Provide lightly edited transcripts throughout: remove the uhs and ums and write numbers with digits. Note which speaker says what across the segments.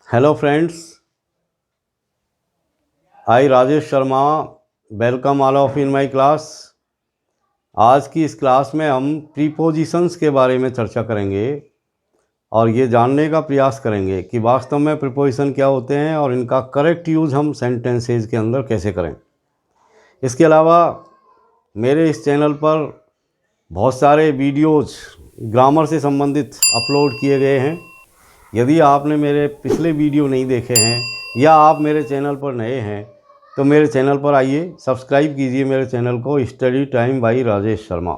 Speaker 1: Hello friends, I Rajesh Sharma welcome all of in my class. आज की इस क्लास में हम प्रीपोजिशंस के बारे में चर्चा करेंगे और ये जानने का प्रयास करेंगे कि वास्तव में प्रीपोजिशन क्या होते हैं और इनका करेक्ट यूज़ हम सेंटेंसेस के अंदर कैसे करें। इसके अलावा मेरे इस चैनल पर बहुत सारे वीडियोज़ ग्रामर से संबंधित अपलोड किए गए हैं। यदि आपने मेरे पिछले वीडियो नहीं देखे हैं या आप मेरे चैनल पर नए हैं तो मेरे चैनल पर आइए, सब्सक्राइब कीजिए मेरे चैनल को study time by Rajesh Sharma.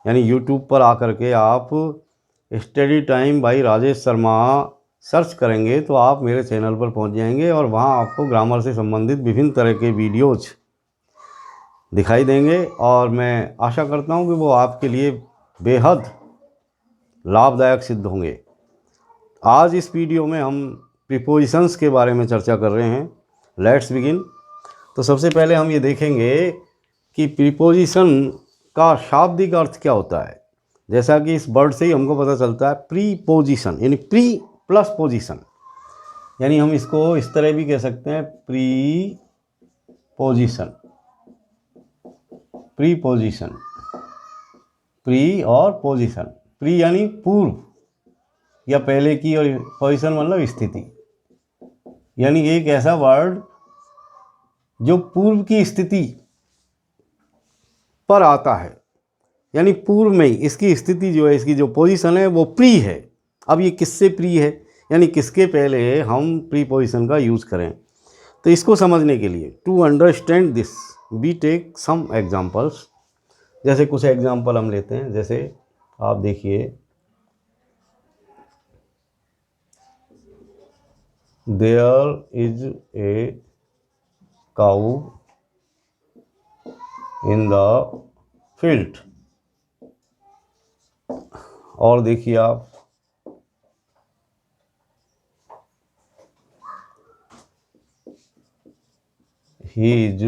Speaker 1: यानी यूट्यूब पर आकर के आप study time by Rajesh Sharma search करेंगे तो आप मेरे चैनल पर पहुंच जाएंगे और वहां आपको ग्रामर से संबंधित विभिन्न तरह के वीडियोज दिखाई देंगे और मैं आशा करता हूं कि वो आपके लिए बेहद लाभदायक सिद्ध होंगे। आज इस वीडियो में हम प्रीपोजिशंस के बारे में चर्चा कर रहे हैं। Let's begin. तो सबसे पहले हम ये देखेंगे कि प्रीपोजिशन का शाब्दिक अर्थ क्या होता है। जैसा कि इस वर्ड से ही हमको पता चलता है, प्रीपोजिशन यानी प्री प्लस पोजिशन, यानी हम इसको इस तरह भी कह सकते हैं, प्रीपोजिशन। प्रीपोजिशन, प्री और पोजिशन। प्री यानी पूर्व या पहले की, और पोजिशन मतलब स्थिति, यानी एक ऐसा वर्ड जो पूर्व की स्थिति पर आता है, यानी पूर्व में ही इसकी स्थिति जो है, इसकी जो पोजीशन है वो प्री है। अब ये किससे प्री है, यानी किसके पहले हम प्रीपोजिशन का यूज़ करें। तो इसको समझने के लिए, to understand this we take some examples. जैसे कुछ एग्जांपल हम लेते हैं। जैसे आप देखिए, there is a cow in the field. और देखिए आप, he is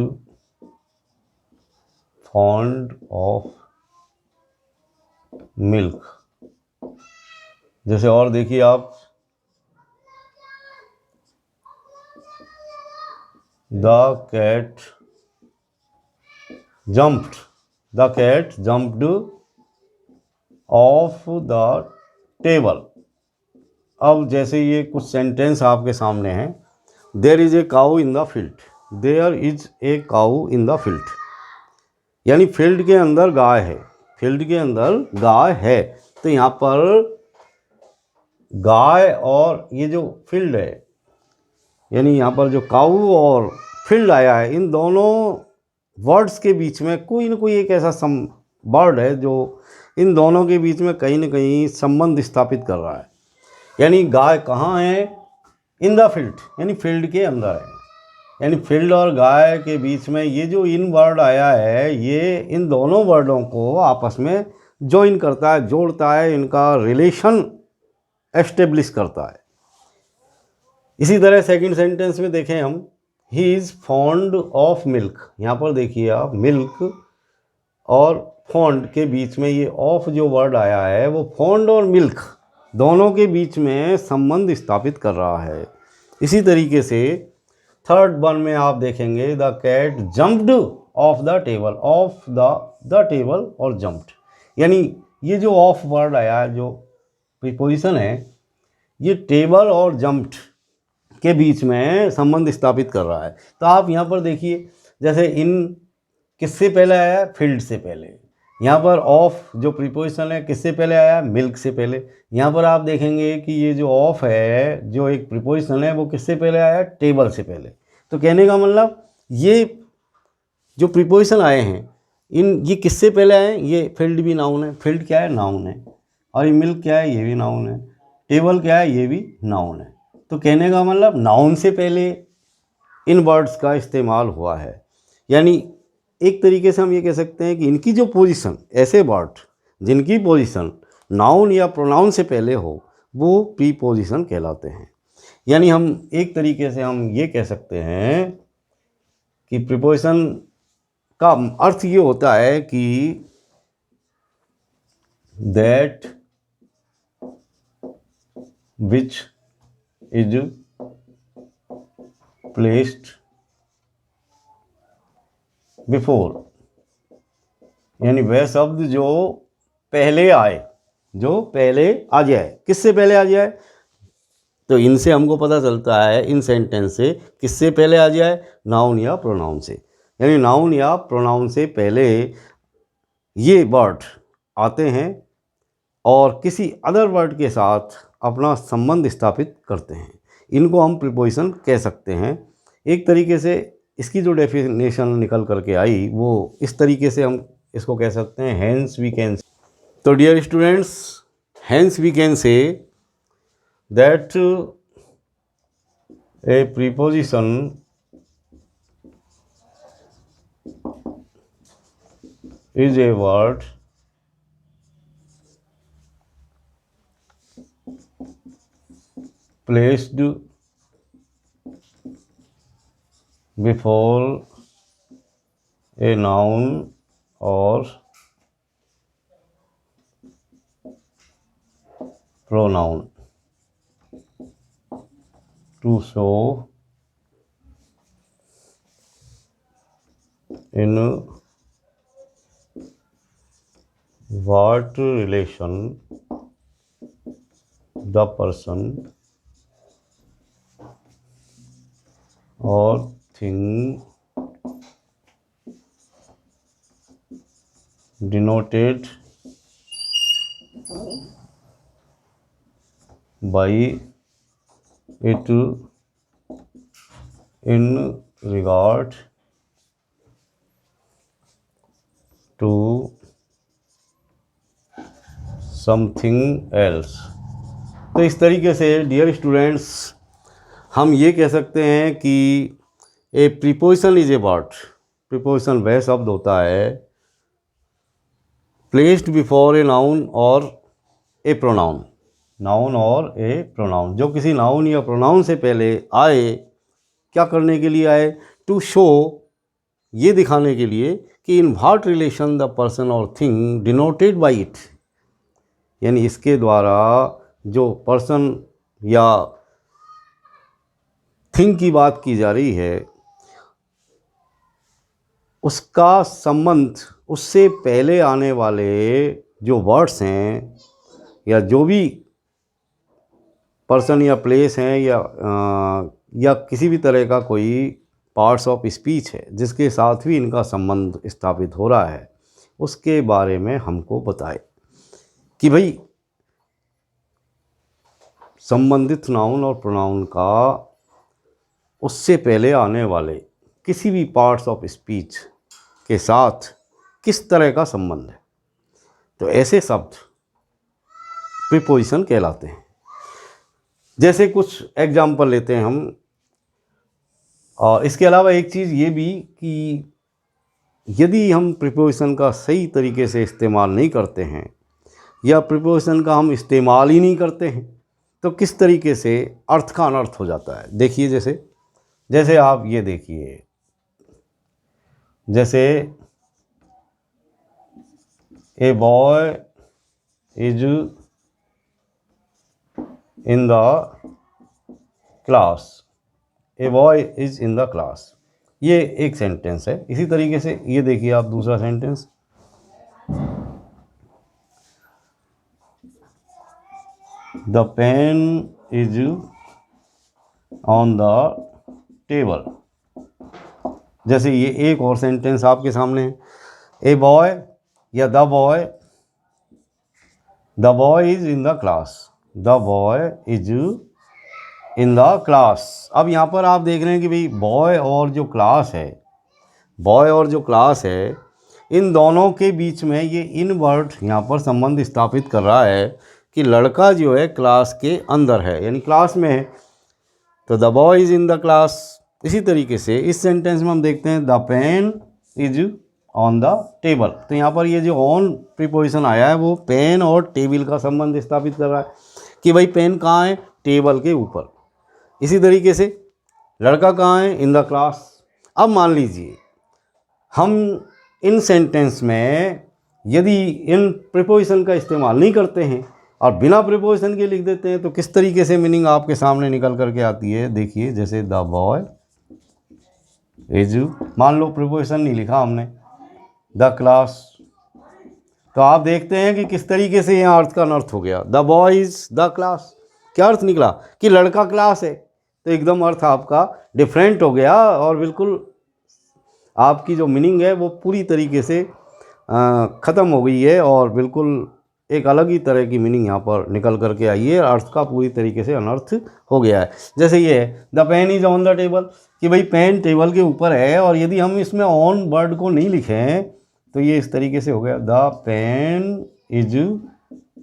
Speaker 1: fond of milk. जैसे और देखिए आप, the cat jumped, the cat jumped off the table. अब जैसे ये कुछ सेंटेंस आपके सामने हैं। There is a cow in the field, there is a cow in the field, यानी फील्ड के अंदर गाय है, फील्ड के अंदर गाय है। तो यहाँ पर गाय और ये जो फील्ड है, यानी यहाँ पर जो काऊ और फील्ड आया है, इन दोनों वर्ड्स के बीच में कोई ना कोई एक ऐसा वर्ड है जो इन दोनों के बीच में कहीं ना कहीं संबंध स्थापित कर रहा है। यानी गाय कहाँ है, इन द फील्ड, यानी फील्ड के अंदर है। यानी फील्ड और गाय के बीच में ये जो इन वर्ड आया है, ये इन दोनों वर्डों को आपस में ज्वाइन करता है, जोड़ता है, इनका रिलेशन एस्टेब्लिश करता है। इसी तरह सेकंड सेंटेंस में देखें हम, he is fond of milk. यहाँ पर देखिए आप, मिल्क और फॉन्ड के बीच में ये ऑफ जो वर्ड आया है, वो फॉन्ड और मिल्क दोनों के बीच में संबंध स्थापित कर रहा है। इसी तरीके से थर्ड वन में आप देखेंगे, the cat jumped off the table, off the table और जंप्ड, यानी ये जो ऑफ वर्ड आया, जो प्रीपोजिशन है, ये टेबल और जंप्ड के बीच में संबंध स्थापित कर रहा है। तो आप यहाँ पर देखिए, जैसे इन किससे पहले आया, फील्ड से पहले। यहाँ पर ऑफ जो प्रीपोजिशन है किससे पहले आया, मिल्क से पहले। यहाँ पर आप देखेंगे कि ये जो ऑफ है, जो एक प्रीपोजिशन है, वो किससे पहले आया, टेबल से पहले। तो कहने का मतलब, ये जो प्रीपोजिशन आए हैं, ये किससे पहले आए, ये फील्ड भी नाउन है, फील्ड क्या है, नाउन है, और ये मिल्क क्या है, ये भी नाउन है, टेबल क्या है, ये भी नाउन है। तो कहने का मतलब, नाउन से पहले इन वर्ड्स का इस्तेमाल हुआ है। यानी एक तरीके से हम ये कह सकते हैं कि इनकी जो पोजीशन, ऐसे वर्ड जिनकी पोजीशन नाउन या प्रोनाउन से पहले हो, वो प्रीपोजिशन कहलाते हैं। यानी हम एक तरीके से हम ये कह सकते हैं कि प्रीपोजिशन का अर्थ ये होता है कि that which is placed before, यानी वह शब्द जो पहले आए, जो पहले आ जाए। किससे पहले आ जाए? तो इनसे हमको पता चलता है, इन सेंटेंस से, किससे पहले आ जाए? नाउन या प्रोनाउन से। यानी नाउन या प्रोनाउन से पहले ये वर्ड आते हैं और किसी अदर वर्ड के साथ अपना संबंध स्थापित करते हैं। इनको हम प्रीपोजिशन कह सकते हैं। एक तरीके से इसकी जो डेफिनेशन निकल करके आई वो इस तरीके से हम इसको कह सकते हैं, हैंस वी कैन। तो dear students, hence we can say that a preposition is a word placed before a noun or pronoun to show in what relation the person or thing denoted by it in regard to something else. तो इस तरीके से dear students हम ये कह सकते हैं कि ए preposition is a word, preposition वह शब्द होता है प्लेस्ड बिफोर ए नाउन और ए प्रोनाउन, नाउन और ए प्रोनाउन, जो किसी नाउन या प्रोनाउन से पहले आए। क्या करने के लिए आए? टू शो, ये दिखाने के लिए कि in what relation the person और थिंग डिनोटेड बाई इट, यानी इसके द्वारा जो पर्सन या थिंग की बात की जा रही है उसका संबंध उससे पहले आने वाले जो वर्ड्स हैं या जो भी पर्सन या प्लेस हैं या किसी भी तरह का कोई पार्ट्स ऑफ स्पीच है जिसके साथ भी इनका संबंध स्थापित हो रहा है, उसके बारे में हमको बताए कि भाई संबंधित नाउन और प्रोनाउन का उससे पहले आने वाले किसी भी पार्ट्स ऑफ स्पीच के साथ किस तरह का संबंध है। तो ऐसे शब्द प्रीपोजिशन कहलाते हैं। जैसे कुछ एग्जाम्पल लेते हैं हम, और इसके अलावा एक चीज़ ये भी कि यदि हम प्रीपोजिशन का सही तरीके से इस्तेमाल नहीं करते हैं या प्रीपोजिशन का हम इस्तेमाल ही नहीं करते हैं तो किस तरीके से अर्थ का अनर्थ हो जाता है। देखिए जैसे आप ये देखिए, जैसे a boy is in the class, a boy is in the class, ये एक सेंटेंस है। इसी तरीके से ये देखिए आप दूसरा sentence, the pen is on the table. जैसे ये एक और सेंटेंस आपके सामने है, ए बॉय या the boy is in the class, the boy is in the class. अब यहाँ पर आप देख रहे हैं कि भाई बॉय और जो क्लास है इन दोनों के बीच में ये इन वर्ड यहाँ पर संबंध स्थापित कर रहा है कि लड़का जो है क्लास के अंदर है, यानी क्लास में है, तो the boy is in the class. इसी तरीके से इस सेंटेंस में हम देखते हैं the pen is on the table. तो यहाँ पर ये जो ऑन प्रीपोजिशन आया है वो पेन और टेबल का संबंध स्थापित कर रहा है कि भाई पेन कहाँ है? टेबल के ऊपर। इसी तरीके से लड़का कहाँ है? इन द क्लास। अब मान लीजिए हम इन सेंटेंस में यदि इन प्रीपोजिशन का इस्तेमाल नहीं करते हैं और बिना प्रीपोजिशन के लिख देते हैं तो किस तरीके से मीनिंग आपके सामने निकल करके आती है। देखिए जैसे द बॉय इज, मान लो प्रीपोजिशन नहीं लिखा हमने, द क्लास, तो आप देखते हैं कि किस तरीके से यहाँ अर्थ का अनर्थ हो गया। The boy is the class, क्या अर्थ निकला कि लड़का क्लास है, तो एकदम अर्थ आपका डिफरेंट हो गया और बिल्कुल आपकी जो मीनिंग है वो पूरी तरीके से ख़त्म हो गई है और बिल्कुल एक अलग ही तरह की मीनिंग यहाँ पर निकल करके आई है, अर्थ का पूरी तरीके से अनर्थ हो गया है। जैसे ये है the pen is on the table, कि भाई पेन टेबल के ऊपर है, और यदि हम इसमें ऑन वर्ड को नहीं लिखें तो ये इस तरीके से हो गया the pen is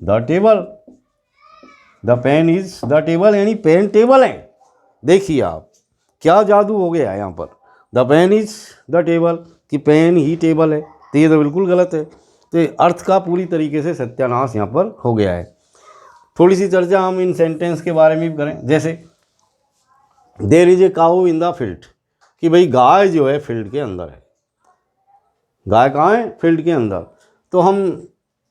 Speaker 1: the table, the pen is the table, यानी पेन टेबल है। देखिए आप क्या जादू हो गया है यहाँ पर, the pen is the table, कि पेन ही टेबल है, तो ये तो बिल्कुल गलत है। तो अर्थ का पूरी तरीके से सत्यानाश यहाँ पर हो गया है। थोड़ी सी चर्चा हम इन सेंटेंस के बारे में भी करें। जैसे there is a cow in the field, कि भाई गाय जो है फील्ड के अंदर है। गाय कहाँ है? फील्ड के अंदर। तो हम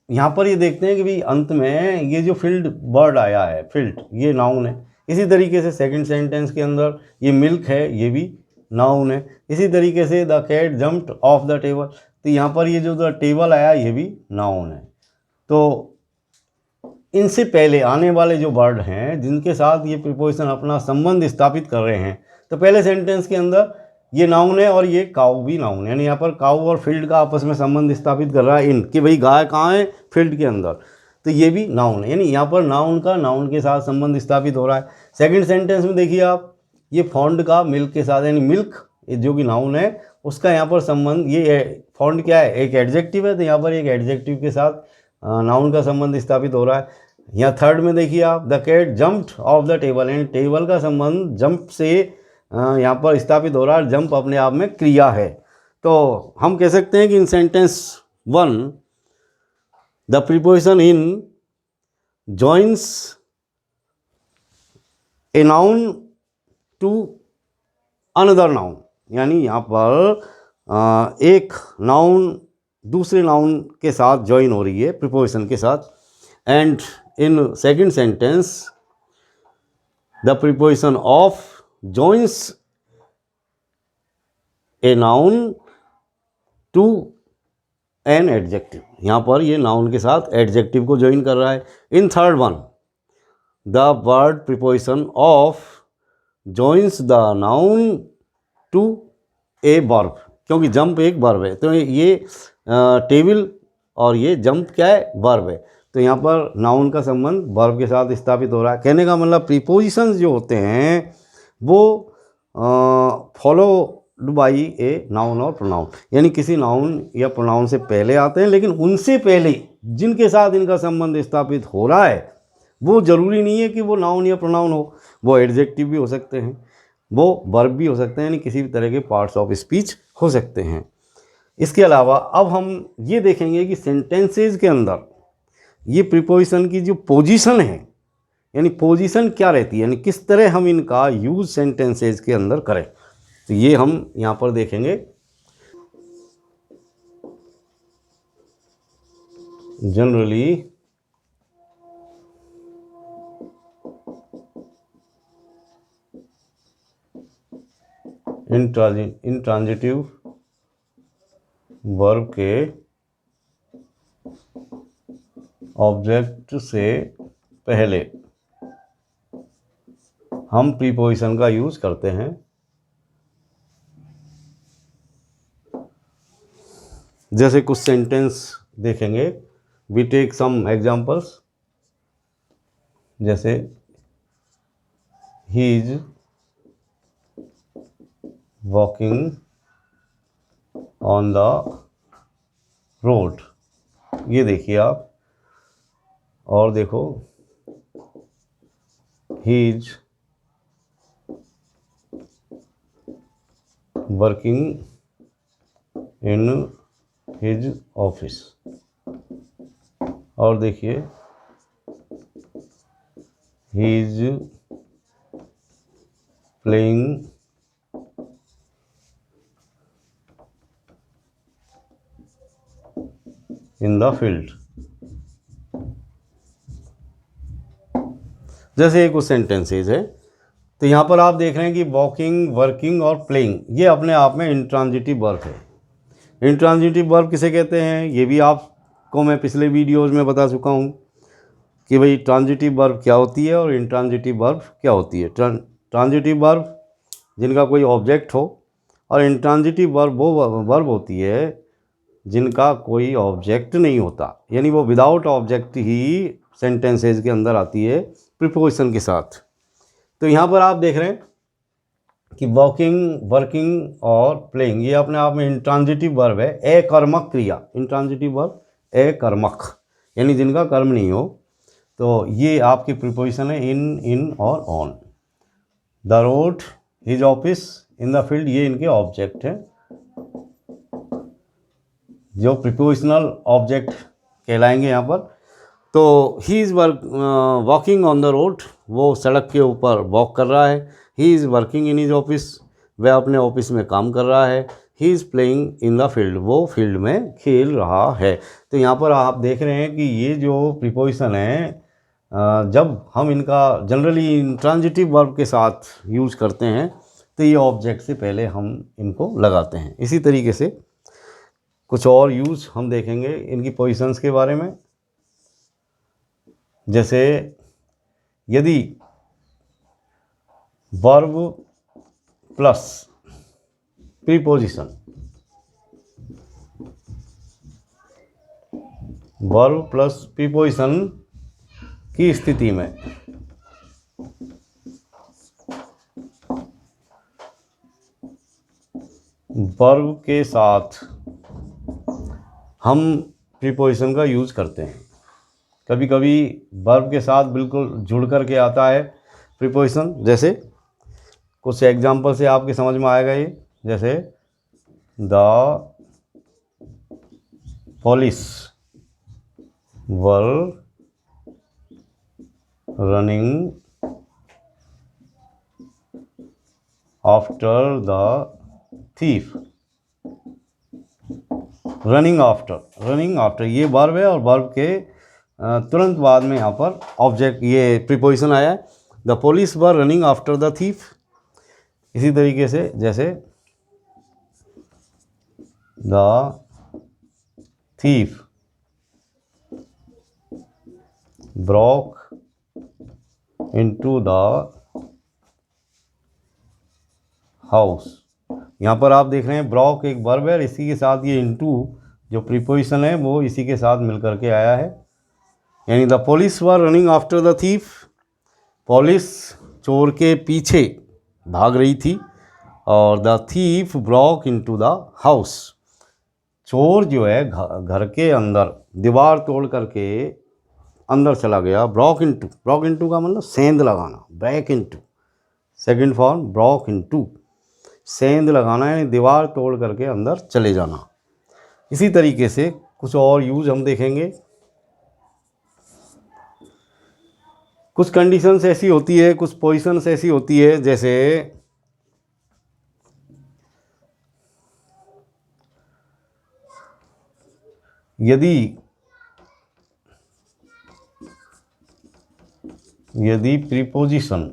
Speaker 1: यहाँ पर ये देखते हैं कि भाई अंत में ये जो फील्ड वर्ड आया है, फील्ड, ये नाउन है। इसी तरीके से सेकंड सेंटेंस के अंदर ये मिल्क है, ये भी नाउन है। इसी तरीके से the cat jumped off the table, तो यहाँ पर ये जो द टेबल आया ये भी नाउन है। तो इनसे पहले आने वाले जो वर्ड हैं जिनके साथ ये प्रीपोजिशन अपना संबंध स्थापित कर रहे हैं, तो पहले सेंटेंस के अंदर ये नाउन है और ये काऊ भी नाउन है, यानी यहाँ पर काऊ और फील्ड का आपस में संबंध स्थापित कर रहा है इन, कि भाई गाय कहाँ है? फील्ड के अंदर, तो ये भी नाउन है, यानी यहाँ पर नाउन का नाउन के साथ संबंध स्थापित हो रहा है। सेकंड सेंटेंस में देखिए आप, ये फाउंड का मिल्क के साथ, यानी मिल्क जो कि नाउन है उसका यहाँ पर संबंध, ये फाउंड क्या है? एक एडजेक्टिव है, तो यहाँ पर एक एडजेक्टिव के साथ नाउन का संबंध स्थापित हो रहा है। यहाँ थर्ड में देखिए आप, the cat jumped off the table, यानी टेबल का संबंध जंप से यहाँ पर स्थापित हो रहा है। जंप अपने आप में क्रिया है। तो हम कह सकते हैं कि in sentence 1 the preposition in joins a noun to another noun, यानी यहाँ पर एक नाउन दूसरे नाउन के साथ ज्वाइन हो रही है प्रीपोजिशन के साथ। And in second sentence the preposition of joins a noun to an adjective, यहाँ पर ये नाउन के साथ एडजेक्टिव को ज्वाइन कर रहा है। In third one the word preposition of joins the noun to a verb, क्योंकि जंप एक वर्ब है, तो ये टेबल और ये जंप क्या है? वर्ब है। तो यहाँ पर नाउन का संबंध वर्ब के साथ स्थापित हो रहा है। कहने का मतलब प्रीपोजिशंस जो होते हैं वो फॉलोड बाई ए नाउन और प्रोनाउन, यानी किसी नाउन या प्रोनाउन से पहले आते हैं, लेकिन उनसे पहले जिनके साथ इनका संबंध स्थापित हो रहा है वो ज़रूरी नहीं है कि वो नाउन या प्रोनाउन हो, वो एडजेक्टिव भी हो सकते हैं, वो वर्ब भी हो सकते हैं, यानी किसी भी तरह के पार्ट्स ऑफ स्पीच हो सकते हैं। इसके अलावा अब हम ये देखेंगे कि सेंटेंसेज के अंदर ये प्रीपोजिशन की जो पोजीशन है, यानी पोजीशन क्या रहती है, यानी किस तरह हम इनका यूज सेंटेंसेज के अंदर करें, तो ये हम यहाँ पर देखेंगे। जनरली इंट्रांजिटिव वर्ब के ऑब्जेक्ट से पहले हम प्रीपोजिशन का यूज करते हैं। जैसे कुछ सेंटेंस देखेंगे, वी टेक सम एग्जांपल्स। जैसे he is walking on the road, ये देखिए आप, और देखो he is working in his office, और देखिए he is playing in the field. जैसे कुछ सेंटेंसेज है, तो यहाँ पर आप देख रहे हैं कि वॉकिंग, वर्किंग और प्लेइंग ये अपने आप में इंट्रांजिटिव वर्ब है। इंट्रांजिटिव वर्ब किसे कहते हैं ये भी आपको मैं पिछले वीडियोज़ में बता चुका हूँ कि भाई ट्रांजिटिव वर्ब क्या होती है और इंट्रांजिटिव वर्ब क्या होती है। ट्रांजिटिव वर्ब जिनका कोई ऑब्जेक्ट हो, और इंट्रांजिटिव वर्ब वो वर्ब होती है जिनका कोई ऑब्जेक्ट नहीं होता, यानी वो विदाउट ऑब्जेक्ट ही सेंटेंसेज के अंदर आती है प्रीपोजिशन के साथ। तो यहाँ पर आप देख रहे हैं कि वॉकिंग, वर्किंग और प्लेइंग ये अपने आप में इंट्रांजिटिव वर्ब है, अकर्मक क्रिया। इंट्रांजिटिव वर्ब अकर्मक यानी जिनका कर्म नहीं हो, तो ये आपकी प्रीपोजिशन है इन और on. The road, his office, in the field, ये इनके ऑब्जेक्ट हैं जो प्रीपोजिशनल ऑब्जेक्ट कहलाएंगे यहाँ पर। तो he is walking on the road, वो सड़क के ऊपर वॉक कर रहा है। He is working in his office, वह अपने ऑफिस में काम कर रहा है। He is playing in the field, वो फील्ड में खेल रहा है। तो यहाँ पर आप देख रहे हैं कि ये जो प्रीपोजिशन है जब हम इनका जनरली इंट्रांजिटिव वर्ब के साथ यूज़ करते हैं तो ये ऑब्जेक्ट से पहले हम इनको लगाते हैं। इसी तरीके से कुछ और यूज़ हम देखेंगे इनकी पोजीशंस के बारे में। जैसे यदि verb plus preposition, verb plus preposition की स्थिति में वर्ब के साथ हम प्रीपोजिशन का यूज़ करते हैं। कभी कभी वर्ब के साथ बिल्कुल जुड़ कर के आता है प्रीपोजिशन। जैसे कुछ एग्जांपल से आपके समझ में आएगा ये। जैसे the police were running after the thief. Running after ये वर्ब है और वर्ब के तुरंत बाद में यहाँ पर ऑब्जेक्ट ये प्रीपोजिशन आया है, the police were running after the thief. इसी तरीके से जैसे the thief broke into the house. यहाँ पर आप देख रहे हैं ब्रोक एक वर्ब है, इसी के साथ ये इनटू जो प्रीपोजिशन है वो इसी के साथ मिलकर के आया है। यानी the police were running after the thief, police चोर के पीछे भाग रही थी, और the thief broke into the house, चोर जो है घर के अंदर दीवार तोड़ करके अंदर चला गया। ब्रोक इनटू का मतलब सेंध लगाना, break into second form, broke into सेंध लगाना यानी दीवार तोड़ करके अंदर चले जाना। इसी तरीके से कुछ और यूज हम देखेंगे। कुछ कंडीशंस ऐसी होती है, कुछ पोजीशंस ऐसी होती है, जैसे यदि प्रीपोजिशन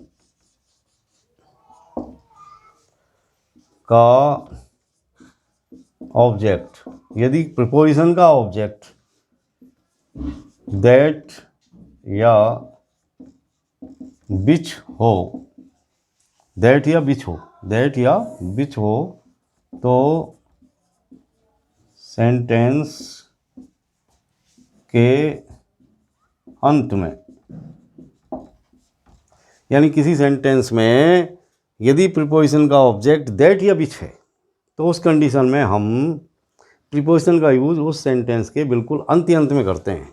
Speaker 1: का ऑब्जेक्ट, यदि प्रीपोजिशन का ऑब्जेक्ट दैट या विच हो, दैट या विच हो, तो सेंटेंस के अंत में, यानी किसी सेंटेंस में यदि प्रीपोजिशन का ऑब्जेक्ट दैट या विच है तो उस कंडीशन में हम प्रीपोजिशन का यूज़ उस सेंटेंस के बिल्कुल अंत में करते हैं।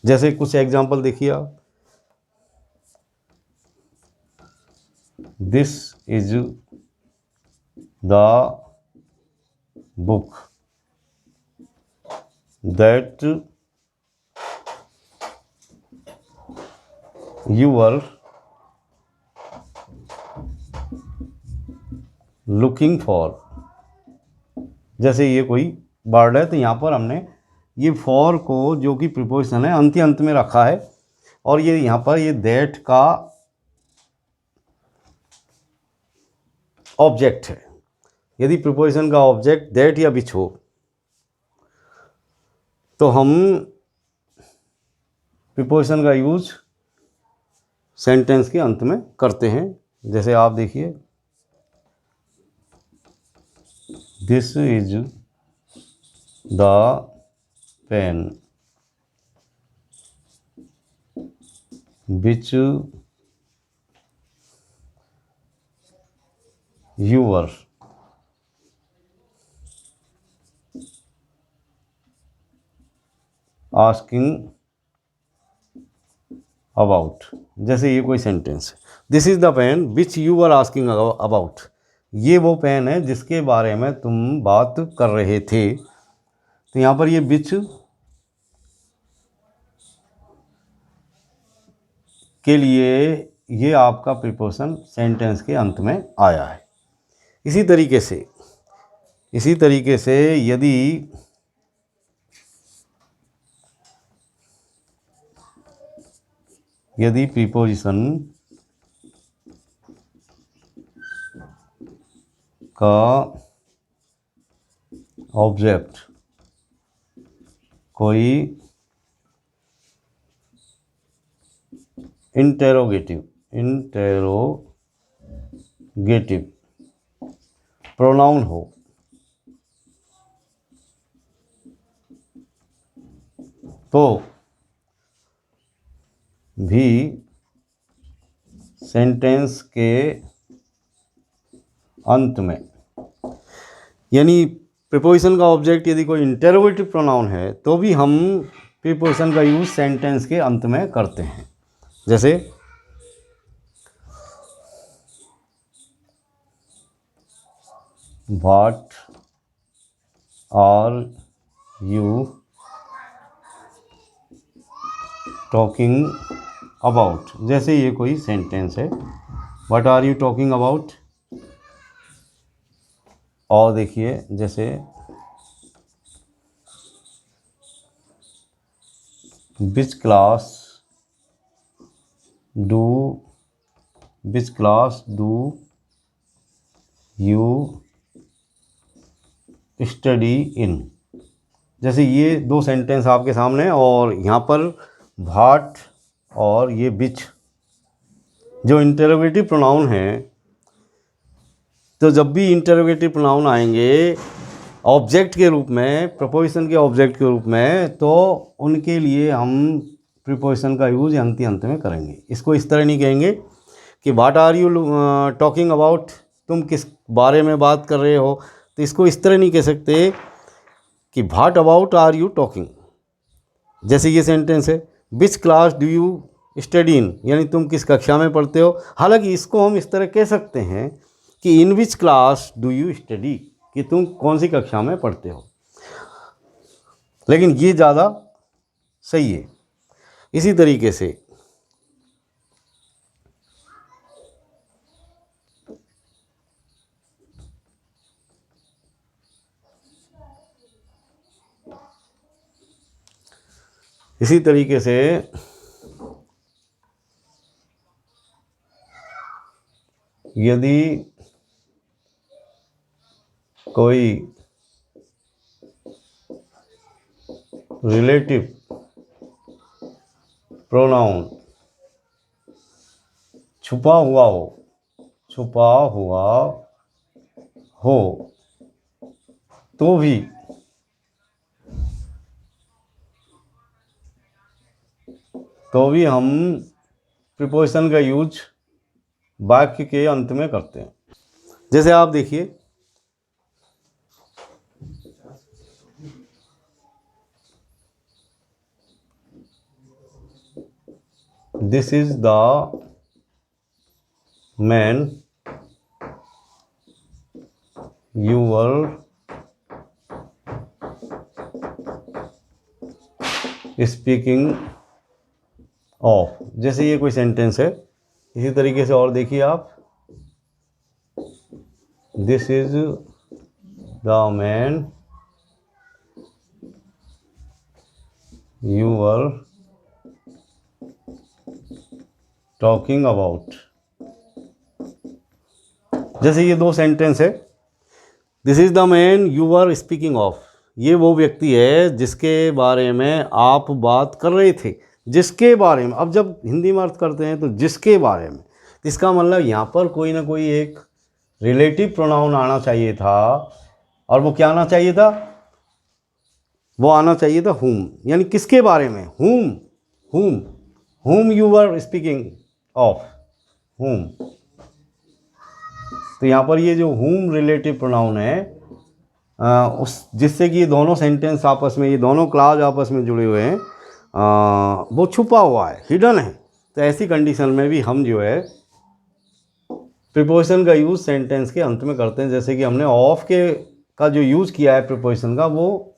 Speaker 1: जैसे कुछ एग्जांपल देखिए आप। This is the book that you are looking for। जैसे ये कोई वर्ड है तो यहाँ पर हमने ये फॉर को जो कि प्रीपोजिशन है अंत में रखा है, और ये यहाँ पर ये दैट का ऑब्जेक्ट है। यदि प्रीपोजिशन का ऑब्जेक्ट दैट या विच हो तो हम प्रीपोजिशन का यूज सेंटेंस के अंत में करते हैं। जैसे आप देखिए, this is the pen which you were asking about। जैसे ये कोई सेंटेंस है, this is the pen which you were asking about, ये वो पेन है जिसके बारे में तुम बात कर रहे थे। तो यहाँ पर ये विच के लिए ये आपका प्रीपोजिशन सेंटेंस के अंत में आया है। इसी तरीके से यदि प्रीपोजिशन का ऑब्जेक्ट कोई इंटेरोगेटिव प्रोनाउन हो तो भी सेंटेंस के अंत में, यानी प्रीपोजिशन का ऑब्जेक्ट यदि कोई इंटेरोगेटिव प्रोनाउन है तो भी हम प्रीपोजिशन का यूज सेंटेंस के अंत में करते हैं। जैसे what are you talking about, जैसे ये कोई सेंटेंस है, what are you talking about. और देखिए जैसे which class do you study in. जैसे ये दो सेंटेंस आपके सामने, और यहाँ पर व्हाट और ये विच जो इंटरोगेटिव प्रोनाउन है, तो जब भी इंटरोगेटिव प्रोनाउन आएंगे ऑब्जेक्ट के रूप में, प्रपोजिशन के ऑब्जेक्ट के रूप में, तो उनके लिए हम प्रीपोजिशन का यूज अंत में करेंगे। इसको इस तरह नहीं कहेंगे कि what are you talking about, तुम किस बारे में बात कर रहे हो। तो इसको इस तरह नहीं कह सकते कि what about are you talking. जैसे ये सेंटेंस है, which class do you study in, यानी तुम किस कक्षा में पढ़ते हो। हालांकि इसको हम इस तरह कह सकते हैं कि in which class do you study, कि तुम कौन सी कक्षा में पढ़ते हो, लेकिन ये ज़्यादा सही है। इसी तरीके से यदि कोई रिलेटिव प्रोनाउन छुपा हुआ हो तो भी हम प्रीपोजिशन का यूज वाक्य के अंत में करते हैं। जैसे आप देखिए, this is the man you were speaking of. जैसे ये कोई सेंटेंस है, इसी तरीके से और देखिए आप, this is the man you were talking about. जैसे ये दो सेंटेंस है, this is the man you are speaking of, ये वो व्यक्ति है जिसके बारे में आप बात कर रहे थे। जिसके बारे में, अब जब हिंदी में अर्थ करते हैं तो जिसके बारे में, इसका मतलब यहाँ पर कोई ना कोई एक रिलेटिव प्रोनाउन आना चाहिए था, और वो क्या आना चाहिए था, वो आना चाहिए था whom, यानी किसके बारे में, whom you are speaking of, whom। तो यहाँ पर ये जो whom रिलेटिव प्रोनाउन है, उस जिससे कि ये दोनों सेंटेंस आपस में, ये दोनों क्लास आपस में जुड़े हुए हैं, वो छुपा हुआ है, हिडन है। तो ऐसी कंडीशन में भी हम जो है प्रीपोजिशन का यूज़ सेंटेंस के अंत में करते हैं। जैसे कि हमने ऑफ का जो यूज़ किया है प्रीपोजिशन का, वो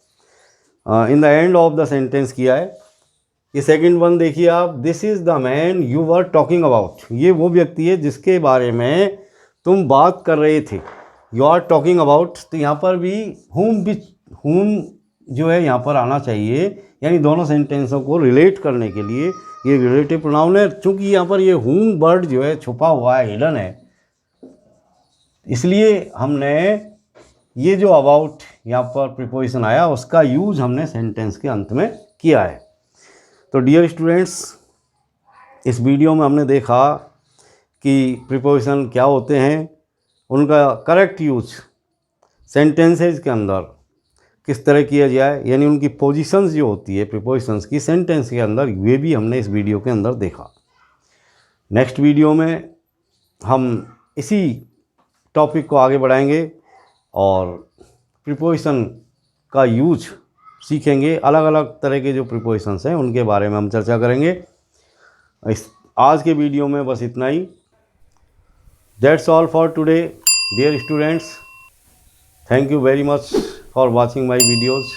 Speaker 1: in the end of the sentence किया है। ये सेकंड वन देखिए आप, this is the man you are talking about, ये वो व्यक्ति है जिसके बारे में तुम बात कर रहे थे, यू आर टॉकिंग अबाउट। तो यहाँ पर भी whom जो है यहाँ पर आना चाहिए, यानी दोनों सेंटेंसों को रिलेट करने के लिए ये रिलेटिव प्रोनाउन है। चूँकि यहाँ पर ये whom वर्ड जो है छुपा हुआ है, हिडन है, इसलिए हमने ये जो अबाउट यहाँ पर प्रीपोजिशन आया उसका यूज़ हमने सेंटेंस के अंत में किया है। तो डियर स्टूडेंट्स, इस वीडियो में हमने देखा कि प्रीपोजिशन क्या होते हैं, उनका करेक्ट यूज सेंटेंसेज के अंदर किस तरह किया जाए, यानी उनकी पोजीशंस जो होती है प्रीपोजिशंस की सेंटेंस के अंदर, वे भी हमने इस वीडियो के अंदर देखा। नेक्स्ट वीडियो में हम इसी टॉपिक को आगे बढ़ाएंगे और प्रीपोजिशन का यूज सीखेंगे। अलग अलग तरह के जो प्रीपोजिशंस हैं उनके बारे में हम चर्चा करेंगे। इस आज के वीडियो में बस इतना ही। That's all for today dear students, thank you very much for watching my videos.